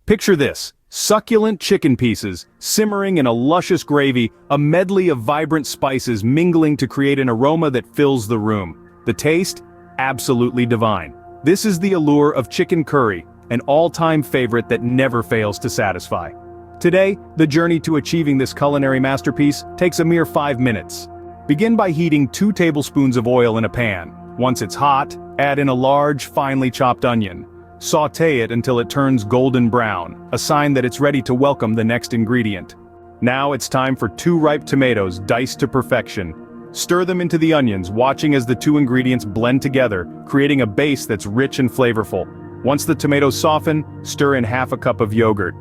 Picture this: succulent chicken pieces, simmering in a luscious gravy, a medley of vibrant spices mingling to create an aroma that fills the room. The taste? Absolutely divine. This is the allure of chicken curry, an all-time favorite that never fails to satisfy. Today, the journey to achieving this culinary masterpiece takes a mere 5 minutes. Begin by heating 2 tablespoons of oil in a pan. Once it's hot, add in a large, finely chopped onion. Sauté it until it turns golden brown, a sign that it's ready to welcome the next ingredient. Now it's time for 2 ripe tomatoes diced to perfection. Stir them into the onions, watching as the 2 ingredients blend together, creating a base that's rich and flavorful. Once the tomatoes soften, stir in half a cup of yogurt.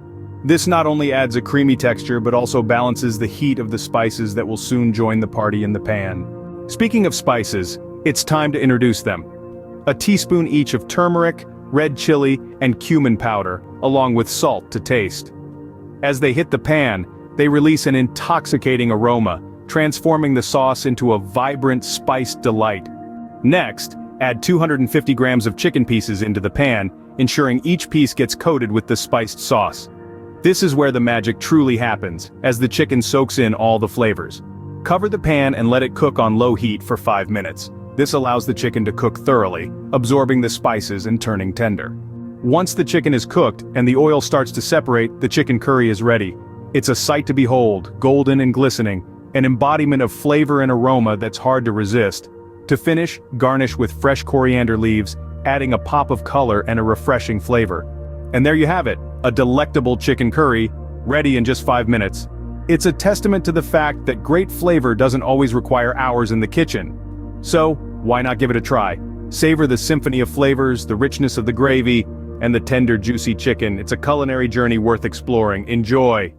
This not only adds a creamy texture but also balances the heat of the spices that will soon join the party in the pan. Speaking of spices, it's time to introduce them. A teaspoon each of turmeric, red chili, and cumin powder, along with salt to taste. As they hit the pan, they release an intoxicating aroma, transforming the sauce into a vibrant, spiced delight. Next, add 250 grams of chicken pieces into the pan, ensuring each piece gets coated with the spiced sauce. This is where the magic truly happens, as the chicken soaks in all the flavors. Cover the pan and let it cook on low heat for 5 minutes. This allows the chicken to cook thoroughly, absorbing the spices and turning tender. Once the chicken is cooked and the oil starts to separate, the chicken curry is ready. It's a sight to behold, golden and glistening, an embodiment of flavor and aroma that's hard to resist. To finish, garnish with fresh coriander leaves, adding a pop of color and a refreshing flavor. And there you have it, a delectable chicken curry, ready in just 5 minutes. It's a testament to the fact that great flavor doesn't always require hours in the kitchen. So, why not give it a try? Savor the symphony of flavors, the richness of the gravy, and the tender, juicy chicken. It's a culinary journey worth exploring. Enjoy!